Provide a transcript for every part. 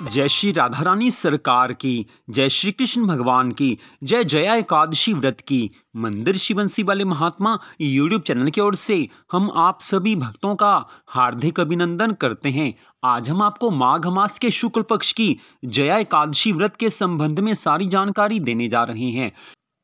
जय श्री राधा रानी सरकार की, जय श्री कृष्ण भगवान की, जय जया एकादशी व्रत की। मंदिर शिवंशी वाले महात्मा यूट्यूब चैनल की ओर से हम आप सभी भक्तों का हार्दिक अभिनंदन करते हैं। आज हम आपको माघ मास के शुक्ल पक्ष की जया एकादशी व्रत के संबंध में सारी जानकारी देने जा रहे हैं।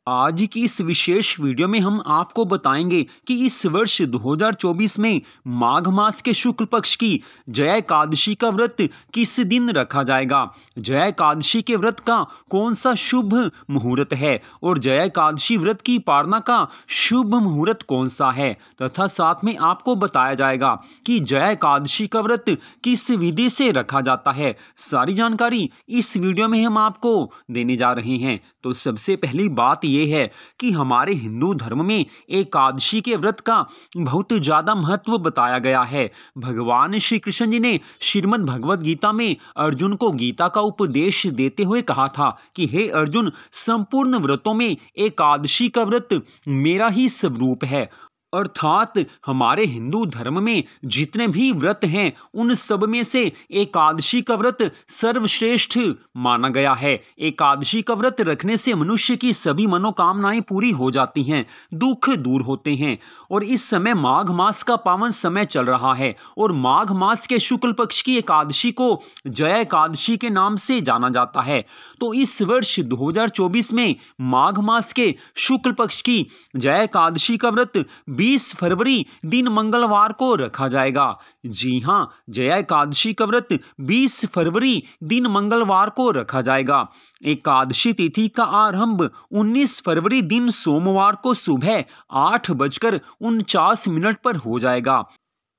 आज की इस विशेष वीडियो में हम आपको बताएंगे कि इस वर्ष 2024 में माघ मास के शुक्ल पक्ष की जया एकादशी का व्रत किस दिन रखा जाएगा, जया एकादशी के व्रत का कौन सा शुभ मुहूर्त है और जया एकादशी व्रत की पारना का शुभ मुहूर्त कौन सा है, तथा साथ में आपको बताया जाएगा कि जया एकादशी का व्रत किस विधि से रखा जाता है। सारी जानकारी इस वीडियो में हम आपको देने जा रहे हैं। तो सबसे पहली बात यह है कि हमारे हिंदू धर्म में एकादशी के व्रत का बहुत ज्यादा महत्व बताया गया है। भगवान श्री कृष्ण जी ने श्रीमद् भगवद गीता में अर्जुन को गीता का उपदेश देते हुए कहा था कि हे अर्जुन, संपूर्ण व्रतों में एकादशी का व्रत मेरा ही स्वरूप है। अर्थात हमारे हिंदू धर्म में जितने भी व्रत हैं उन सब में से एकादशी का व्रत सर्वश्रेष्ठ माना गया है। एकादशी का व्रत रखने से मनुष्य की सभी मनोकामनाएं पूरी हो जाती हैं, दुख दूर होते हैं। और इस समय माघ मास का पावन समय चल रहा है और माघ मास के शुक्ल पक्ष की एकादशी को जया एकादशी के नाम से जाना जाता है। तो इस वर्ष 2024 में माघ मास के शुक्ल पक्ष की जया एकादशी का व्रत 20 फरवरी दिन मंगलवार को रखा जाएगा। जी हाँ, जया एकादशी का व्रत 20 फरवरी दिन मंगलवार को रखा जाएगा। एकादशी तिथि का आरंभ 19 फरवरी दिन सोमवार को सुबह 8:49 पर हो जाएगा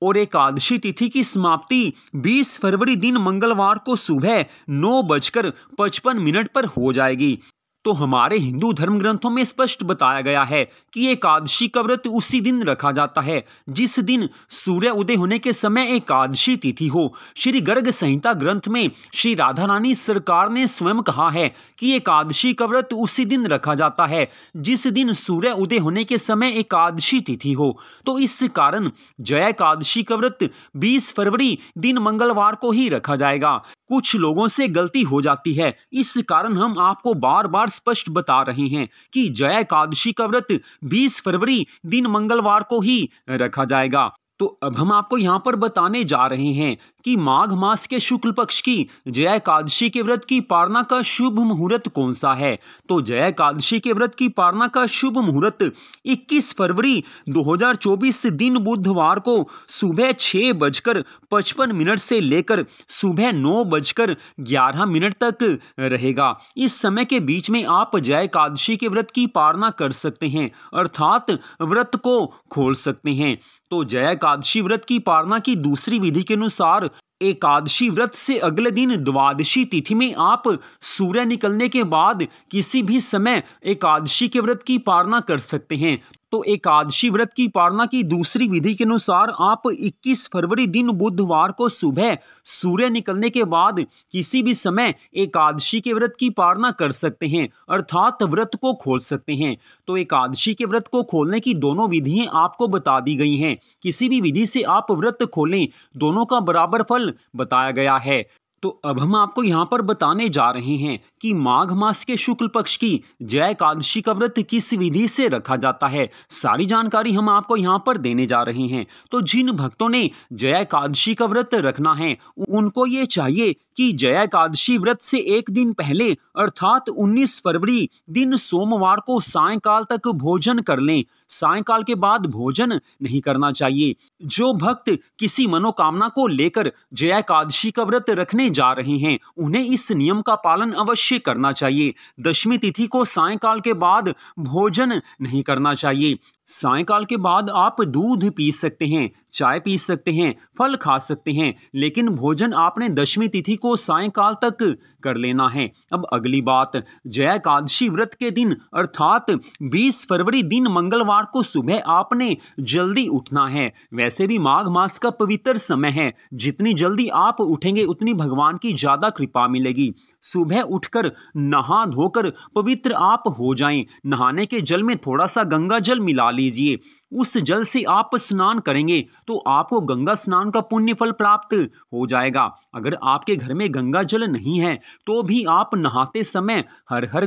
और एकादशी तिथि की समाप्ति 20 फरवरी दिन मंगलवार को सुबह 9:55 पर हो जाएगी। तो हमारे हिंदू धर्म ग्रंथों में स्पष्ट बताया गया है कि एकादशी का व्रत उसी दिन रखा जाता है जिस दिन सूर्य उदय होने के समय एकादशी तिथि हो। श्री गर्ग संहिता ग्रंथ में श्री राधा रानी सरकार ने स्वयं कहा है कि एकादशी का व्रत उसी दिन रखा जाता है जिस दिन सूर्य उदय होने के समय एकादशी तिथि हो। तो इस कारण जया एकादशी का व्रत 20 फरवरी दिन मंगलवार को ही रखा जाएगा। कुछ लोगों से गलती हो जाती है, इस कारण हम आपको बार बार स्पष्ट बता रहे हैं कि जया एकादशी का व्रत 20 फरवरी दिन मंगलवार को ही रखा जाएगा। तो अब हम आपको यहां पर बताने जा रहे हैं कि माघ मास के शुक्ल पक्ष की जया एकादशी के व्रत की पारना का शुभ मुहूर्त कौन सा है। तो जया एकादशी के व्रत की पारना का शुभ मुहूर्त 21 फरवरी 2024 दिन बुधवार को सुबह 6:55 से लेकर सुबह 9:11 तक रहेगा। इस समय के बीच में आप जया एकादशी के व्रत की पारना कर सकते हैं, अर्थात व्रत को खोल सकते हैं। तो जया एकादशी व्रत की पारना की दूसरी विधि के अनुसार एकादशी व्रत से अगले दिन द्वादशी तिथि में आप सूर्य निकलने के बाद किसी भी समय एकादशी के व्रत की पारना कर सकते हैं। तो एकादशी व्रत की पारना की दूसरी विधि के अनुसार आप 21 फरवरी दिन बुधवार को सुबह सूर्य निकलने के बाद किसी भी समय एकादशी के व्रत की पारना कर सकते हैं, अर्थात व्रत को खोल सकते हैं। तो एकादशी के व्रत को खोलने की दोनों विधियां आपको बता दी गई हैं। किसी भी विधि से आप व्रत खोलें, दोनों का बराबर फल बताया गया है। तो अब हम आपको यहाँ पर बताने जा रहे हैं कि माघ मास के शुक्ल पक्ष की जया एकादशी का व्रत किस विधि से रखा जाता है। सारी जानकारी हम आपको यहाँ पर देने जा रहे हैं। तो जिन भक्तों ने जया एकादशी का व्रत रखना है उनको ये चाहिए कि जया एकादशी व्रत से एक दिन पहले अर्थात 19 फरवरी दिन सोमवार को सायंकाल तक भोजन कर लें। सायंकाल के बाद भोजन नहीं करना चाहिए। जो भक्त किसी मनोकामना को लेकर जया एकादशी का व्रत रखने जा रहे हैं उन्हें इस नियम का पालन अवश्य करना चाहिए। दशमी तिथि को सायंकाल के बाद भोजन नहीं करना चाहिए। सायंकाल के बाद आप दूध पी सकते हैं, चाय पी सकते हैं, फल खा सकते हैं, लेकिन भोजन आपने दशमी तिथि को सायंकाल तक कर लेना है। अब अगली बात, जया एकादशी व्रत के दिन अर्थात 20 फरवरी दिन मंगलवार को सुबह आपने जल्दी उठना है। वैसे भी माघ मास का पवित्र समय है, जितनी जल्दी आप उठेंगे उतनी भगवान की ज्यादा कृपा मिलेगी। सुबह उठकर नहा धोकर पवित्र आप हो जाएं। नहाने के जल में थोड़ा सा गंगा जल मिला लीजिए। उस जल से आप स्नान करेंगे तो आपको गंगा स्नान का पुण्य फल प्राप्त हो जाएगा। अगर आपके घर में गंगा जल नहीं है तो भी आप नहाते समय हर हर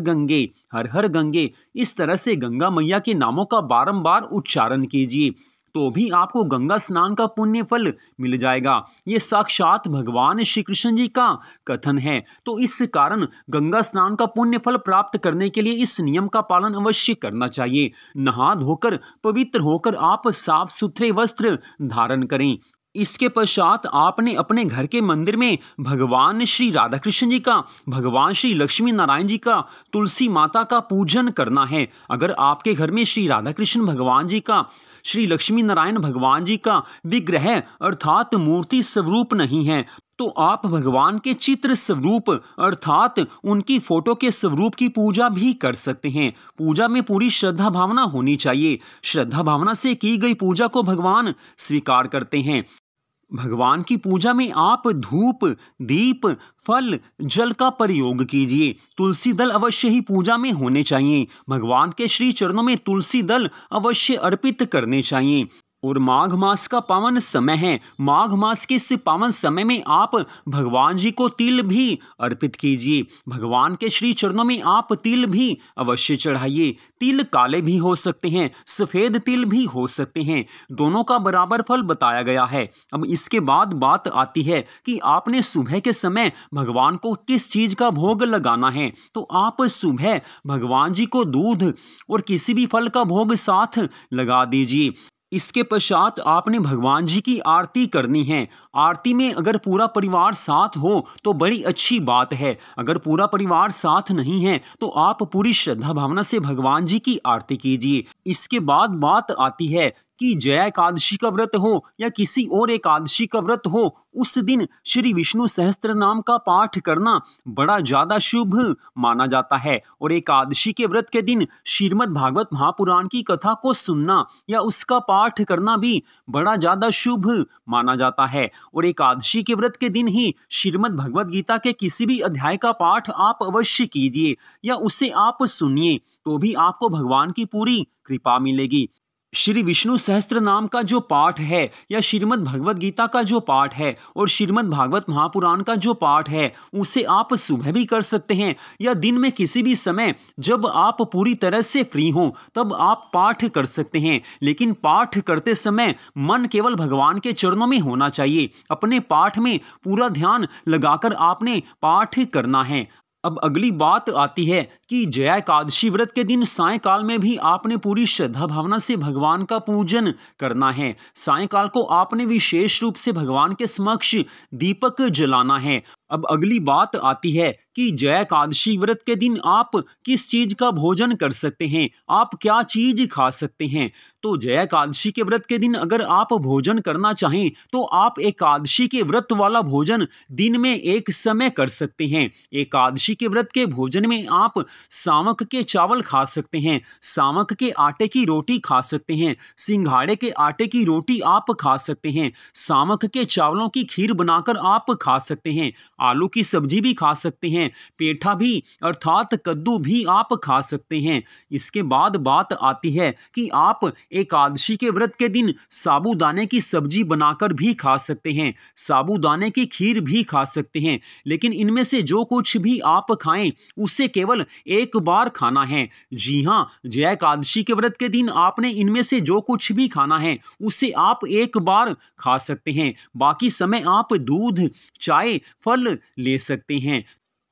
गंगे इस तरह से गंगा मैया के नामों का बारंबार उच्चारण कीजिए, तो भी आपको गंगा स्नान का पुण्य फल मिल जाएगा। ये साक्षात भगवान श्री कृष्ण जी का कथन है। तो इस कारण गंगा स्नान का पुण्य फल प्राप्त करने के लिए इस नियम का पालन अवश्य करना चाहिए। नहा धोकर पवित्र होकर आप साफ सुथरे वस्त्र धारण करें। इसके पश्चात आपने अपने घर के मंदिर में भगवान श्री राधा कृष्ण जी का, भगवान श्री लक्ष्मी नारायण जी का, तुलसी माता का पूजन करना है। अगर आपके घर में श्री राधा कृष्ण भगवान जी का, श्री लक्ष्मी नारायण भगवान जी का विग्रह अर्थात मूर्ति स्वरूप नहीं है तो आप भगवान के चित्र स्वरूप अर्थात उनकी फोटो के स्वरूप की पूजा भी कर सकते हैं। पूजा में पूरी श्रद्धा भावना होनी चाहिए। श्रद्धा भावना से की गई पूजा को भगवान स्वीकार करते हैं। भगवान की पूजा में आप धूप, दीप, फल, जल का प्रयोग कीजिए। तुलसी दल अवश्य ही पूजा में होने चाहिए। भगवान के श्री चरणों में तुलसी दल अवश्य अर्पित करने चाहिए। और माघ मास का पावन समय है। माघ मास के इस पावन समय में आप भगवान जी को तिल भी अर्पित कीजिए। भगवान के श्री चरणों में आप तिल भी अवश्य चढ़ाइए। तिल काले भी हो सकते हैं, सफ़ेद तिल भी हो सकते हैं, दोनों का बराबर फल बताया गया है। अब इसके बाद बात आती है कि आपने सुबह के समय भगवान को किस चीज़ का भोग लगाना है। तो आप सुबह भगवान जी को दूध और किसी भी फल का भोग साथ लगा दीजिए। इसके पश्चात आपने भगवान जी की आरती करनी है। आरती में अगर पूरा परिवार साथ हो तो बड़ी अच्छी बात है। अगर पूरा परिवार साथ नहीं है तो आप पूरी श्रद्धा भावना से भगवान जी की आरती कीजिए। इसके बाद बात आती है कि जया एकादशी का व्रत हो या किसी और एकादशी का व्रत हो, उस दिन श्री विष्णु सहस्त्र नाम का पाठ करना बड़ा ज्यादा शुभ माना जाता है। और एकादशी के व्रत के दिन श्रीमद् भागवत महापुराण की कथा को सुनना या उसका पाठ करना भी बड़ा ज्यादा शुभ माना जाता है। और एकादशी के व्रत के दिन ही श्रीमद् भगवत गीता के किसी भी अध्याय का पाठ आप अवश्य कीजिए या उसे आप सुनिए, तो भी आपको भगवान की पूरी कृपा मिलेगी। श्री विष्णु सहस्त्र नाम का जो पाठ है या श्रीमद् भगवत गीता का जो पाठ है और श्रीमद् भागवत महापुराण का जो पाठ है, उसे आप सुबह भी कर सकते हैं या दिन में किसी भी समय जब आप पूरी तरह से फ्री हों तब आप पाठ कर सकते हैं। लेकिन पाठ करते समय मन केवल भगवान के चरणों में होना चाहिए। अपने पाठ में पूरा ध्यान लगाकर आपने पाठ करना है। अब अगली बात आती है कि जया एकादशी व्रत के दिन सायंकाल में भी आपने पूरी श्रद्धा भावना से भगवान का पूजन करना है। सायंकाल को आपने विशेष रूप से भगवान के समक्ष दीपक जलाना है। अब अगली बात आती है कि जया एकादशी व्रत के दिन आप किस चीज का भोजन कर सकते हैं, आप क्या चीज खा सकते हैं। तो जया एकादशी के व्रत के दिन अगर आप भोजन करना चाहें तो आप एकादशी के व्रत वाला भोजन दिन में एक समय कर सकते हैं। एकादशी के व्रत के भोजन में आप सामक के चावल खा सकते हैं, सामक के आटे की रोटी खा सकते हैं, सिंघाड़े के आटे की रोटी आप खा सकते हैं, सामक के चावलों की खीर बनाकर आप खा सकते हैं, आलू की सब्जी भी खा सकते हैं, पेठा भी अर्थात कद्दू भी आप खा सकते हैं। इसके बाद बात आती है कि आप एकादशी के व्रत के दिन साबूदाने की सब्जी बनाकर भी खा सकते हैं, साबूदाने की खीर भी खा सकते हैं। लेकिन इनमें से जो कुछ भी आप खाएं उसे केवल एक बार खाना है। जी हाँ, जया एकादशी के व्रत के दिन आपने इनमें से जो कुछ भी खाना है उसे आप एक बार खा सकते हैं। बाकी समय आप दूध, चाय, फल ले सकते हैं।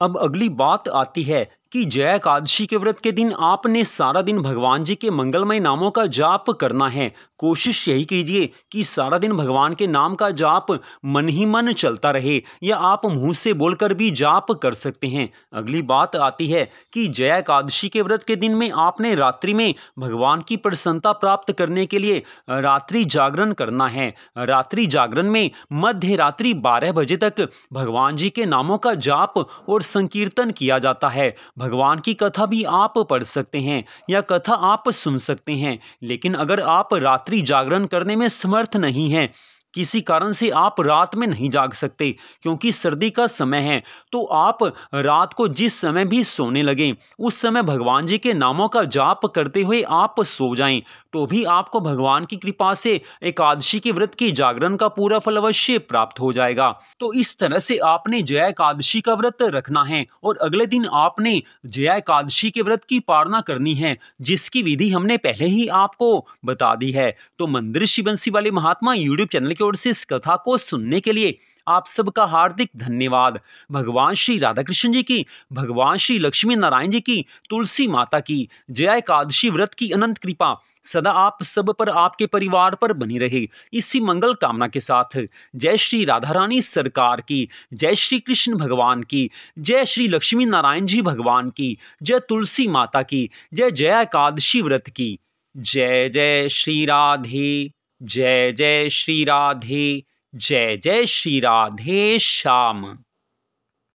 अब अगली बात आती है कि जया एकादशी के व्रत के दिन आपने सारा दिन भगवान जी के मंगलमय नामों का जाप करना है। कोशिश यही कीजिए कि सारा दिन भगवान के नाम का जाप मन ही मन चलता रहे या आप मुंह से बोलकर भी जाप कर सकते हैं। अगली बात आती है कि जया एकादशी के व्रत के दिन में आपने रात्रि में भगवान की प्रसन्नता प्राप्त करने के लिए रात्रि जागरण करना है। रात्रि जागरण में मध्य रात्रि 12 बजे तक भगवान जी के नामों का जाप और संकीर्तन किया जाता है। भगवान की कथा भी आप पढ़ सकते हैं या कथा आप सुन सकते हैं। लेकिन अगर आप रात्रि जागरण करने में समर्थ नहीं हैं किसी कारण से आप रात में नहीं जाग सकते क्योंकि सर्दी का समय है, तो आप रात को जिस समय भी सोने लगें उस समय भगवान जी के नामों का जाप करते हुए आप सो जाएं, तो भी आपको भगवान की कृपा से एकादशी के व्रत की जागरण का पूरा फल अवश्य प्राप्त हो जाएगा। तो इस तरह से आपने जया एकादशी का व्रत रखना है और अगले दिन आपने जया एकादशी के व्रत की पालना करनी है, जिसकी विधि हमने पहले ही आपको बता दी है। तो मंदिर श्री बंसी वाले महात्मा यूट्यूब चैनल की ओर से इस कथा को सुनने के लिए आप सबका हार्दिक धन्यवाद। भगवान श्री राधा कृष्ण जी की, भगवान श्री लक्ष्मी नारायण जी की, तुलसी माता की, जया एकादशी व्रत की अनंत कृपा सदा आप सब पर, आपके परिवार पर बनी रहे। इसी मंगल कामना के साथ जय श्री राधा रानी सरकार की, जय श्री कृष्ण भगवान की, जय श्री लक्ष्मी नारायण जी भगवान की, जय तुलसी माता की, जय जया एकादशी व्रत की। जय जय श्री राधे, जय जय श्री राधे, जय जय श्री राधे श्याम।